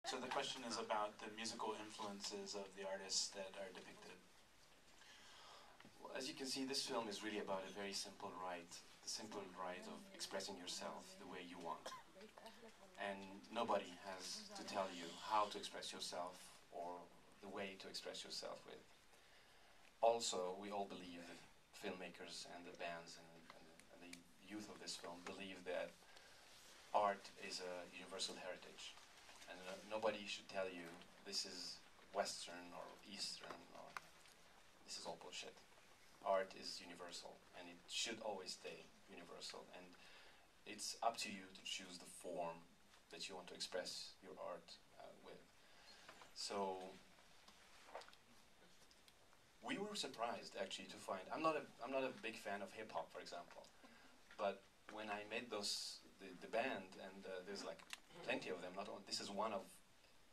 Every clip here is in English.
So the question is about the musical influences of the artists that are depicted. Well, as you can see, this film is really about a very simple right, the simple right of expressing yourself the way you want. And nobody has to tell you how to express yourself or the way to express yourself with. Also, we all believe, the filmmakers and the bands and the youth of this film believe that art is a universal heritage. And nobody should tell you this is Western or Eastern or this is all bullshit. Art is universal and it should always stay universal. And it's up to you to choose the form that you want to express your art with. So we were surprised actually to find. I'm not a big fan of hip hop, for example, but when I met the band, and there's like plenty of them. Not only, this is one of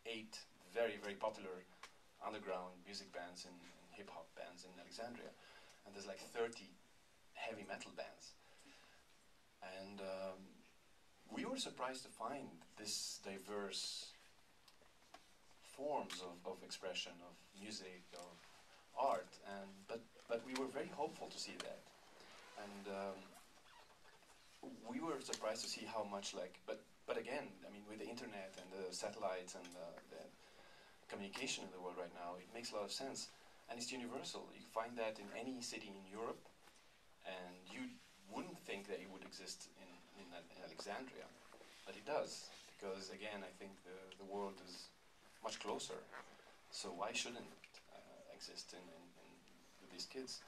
8 very popular underground music bands and hip hop bands in Alexandria, and there's like 30 heavy metal bands, and we were surprised to find this diverse forms of expression, of music, of art, and but we were very hopeful to see that, and we were surprised to see how much but again, I mean, with the internet and the satellites and the communication in the world right now, it makes a lot of sense, and it's universal. You find that in any city in Europe, and you wouldn't think that it would exist in Alexandria, but it does, because again, I think the world is much closer, so why shouldn't it exist with these kids?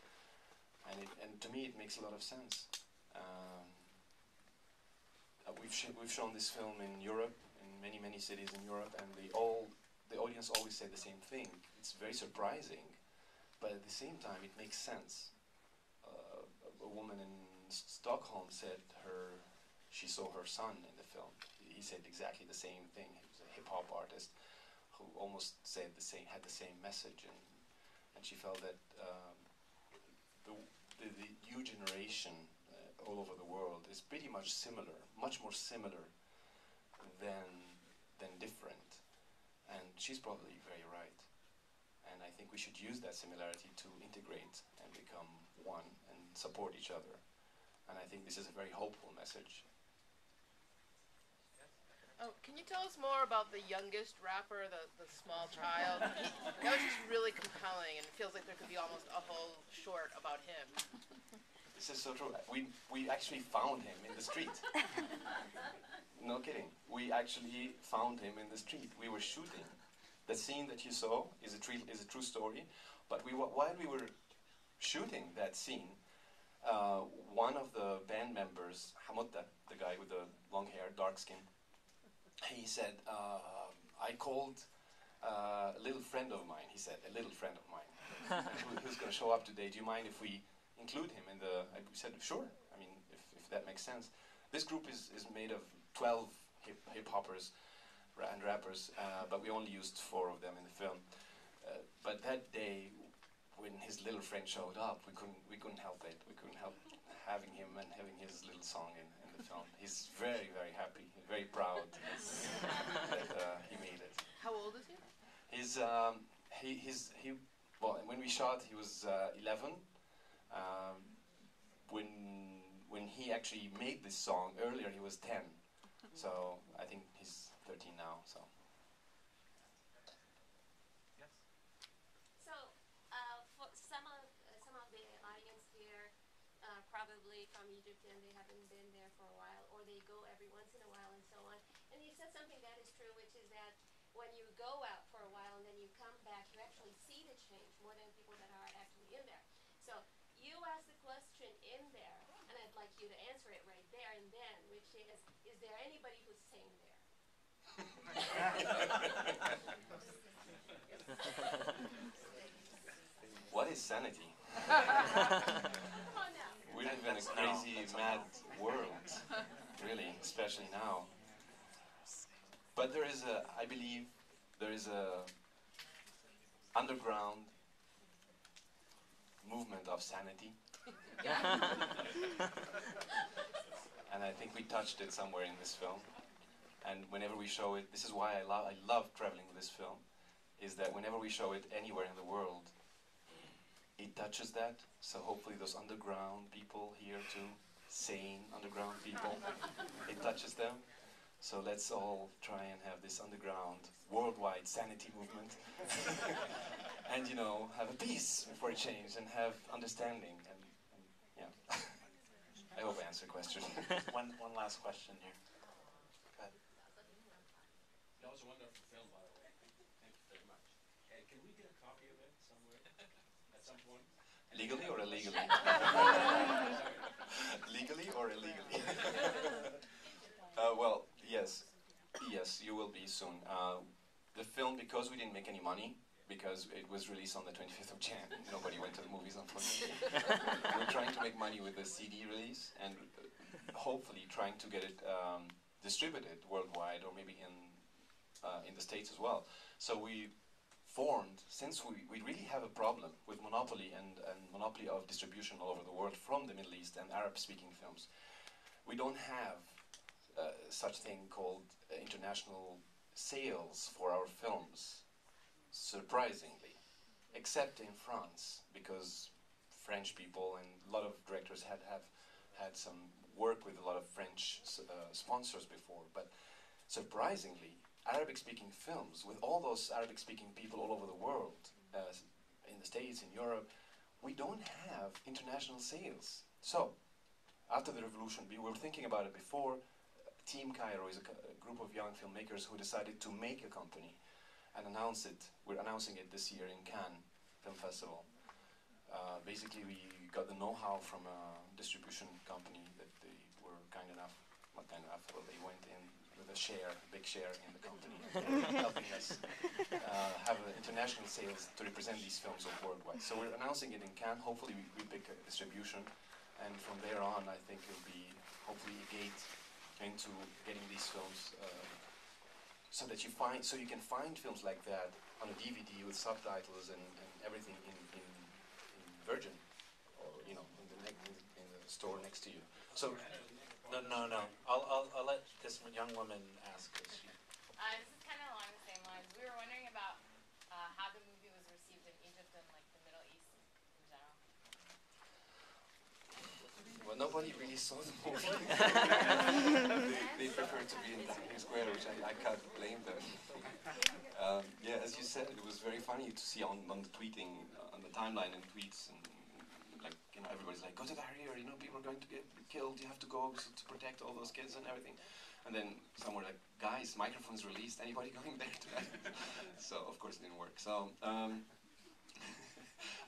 And to me, it makes a lot of sense. We've shown this film in Europe, in many cities in Europe, and the audience always say the same thing. It's very surprising, but at the same time, it makes sense. A woman in Stockholm said she saw her son in the film. He said exactly the same thing. He was a hip hop artist who almost had the same message, and she felt that the new generation all over the world is pretty much similar, much more similar than different. And she's probably very right. And I think we should use that similarity to integrate and become one and support each other. And I think this is a very hopeful message. Oh, can you tell us more about the youngest rapper, the small child? That was just really compelling, and it feels like there could be almost a whole short about him. This is so true. We actually found him in the street. No kidding. We actually found him in the street. We were shooting. The scene that you saw is a true story. But while we were shooting that scene, one of the band members, Hamotta, the guy with the long hair, dark skin, he said, I called a little friend of mine. He said, a little friend of mine, who's going to show up today. Do you mind if we include him in the... I said, sure. I mean, if that makes sense. This group is made of 12 hip-hoppers and rappers, but we only used 4 of them in the film. But that day, when his little friend showed up, we couldn't help it. We couldn't help having him and having his little song in the film. He's very happy, very proud that he made it. How old is he? Well, when we shot, he was 11. When he actually made this song earlier, he was 10. So I think he's 13 now. So. Yes. So for some of the audience here, probably from Egypt, and they haven't been there for a while, or they go every once in a while, and so on. And you said something that is true, which is that when you go out for a while and then you come back, you actually see the change more than people that are actually in there. So you asked the question in there, and I'd like you to answer it right there and then, which is there anybody who's sane there? What is sanity? Come on now. We live in a crazy, mad world, really, especially now. But I believe there is a underground movement of sanity. And I think we touched it somewhere in this film. And whenever we show it, this is why I love traveling with this film, is that whenever we show it anywhere in the world, it touches that. So hopefully those underground people here too, sane underground people, it touches them. So let's all try and have this underground worldwide sanity movement. And, you know, have a peace for a change and have understanding. And yeah. I hope I answered the question. One last question here. Go ahead. That was a wonderful film, by the way. Thank you very much. Can we get a copy of it somewhere at some point? Legally or illegally? Legally or illegally? Well, yes, you will be soon. The film, because we didn't make any money, because it was released on the 25th of Jan, nobody went to the movies, unfortunately. We're trying to make money with the CD release, and hopefully trying to get it distributed worldwide, or maybe in the States as well. So we formed, since we really have a problem with monopoly and monopoly of distribution all over the world from the Middle East and Arab-speaking films, we don't have such thing called international sales for our films, surprisingly, except in France, because French people and a lot of directors have had some work with a lot of French sponsors before, but surprisingly, Arabic-speaking films, with all those Arabic-speaking people all over the world, in the States, in Europe, we don't have international sales. So, after the revolution, we were thinking about it before. Team Cairo is a group of young filmmakers who decided to make a company and announce it. We're announcing it this year in Cannes Film Festival. Basically, we got the know-how from a distribution company that they were kind enough, not kind enough, but they went in with a big share in the company, helping us have international sales to represent these films worldwide. So we're announcing it in Cannes. Hopefully we pick a distribution, and from there on, I think it'll be hopefully a gate into getting these films, so that you can find films like that on a DVD with subtitles and everything in Virgin, or in the store next to you. So. No. I'll let this young woman ask. This is kind of along the same lines. We were wondering about how the movie was received in Egypt and like the Middle East in general. Well, nobody really saw the movie. they preferred to be in Tahrir Square, which I can't blame them. Yeah, as you said, it was very funny to see on the tweeting, on the timeline and tweets, and everybody's like, go to Tahrir, people are going to get killed, you have to go to protect all those kids and everything. And then some were like, guys, microphones released, anybody going there tonight? So, of course, it didn't work. So,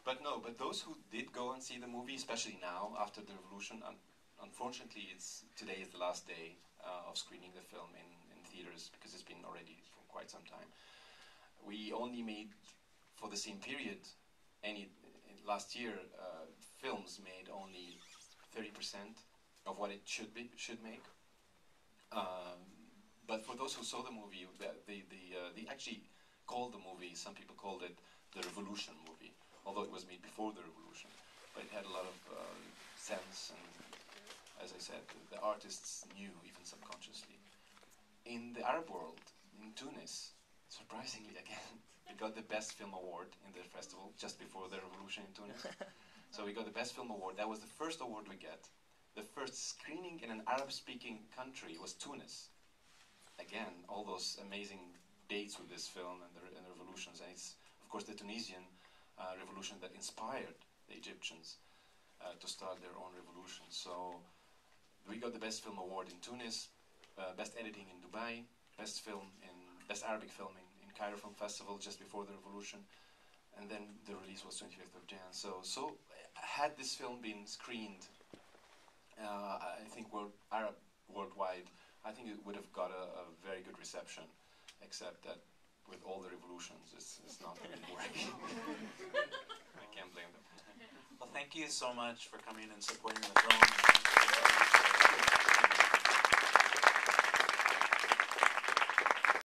but those who did go and see the movie, especially now, after the revolution, unfortunately, today is the last day of screening the film in theaters, because it's been already for quite some time. We only made, for the same period, last year, films made only 30% of what it should make. But for those who saw the movie, they actually called the movie, some people called it the Revolution movie, although it was made before the revolution. But it had a lot of sense, and as I said, the artists knew, even subconsciously. In the Arab world, in Tunis, surprisingly again, we got the Best Film Award in the festival just before the revolution in Tunis. So we got the Best Film Award. That was the first award we get. The first screening in an Arab-speaking country was Tunis. Again, all those amazing dates with this film and the revolutions. And it's, of course, the Tunisian revolution that inspired the Egyptians to start their own revolution. So we got the Best Film Award in Tunis, Best Editing in Dubai, Best Arabic Film in Cairo Film Festival just before the revolution. And then the release was 25th of Jan. So had this film been screened, I think worldwide, I think it would have got a very good reception, except that with all the revolutions, it's not really working. I can't blame them. Well, thank you so much for coming and supporting the film.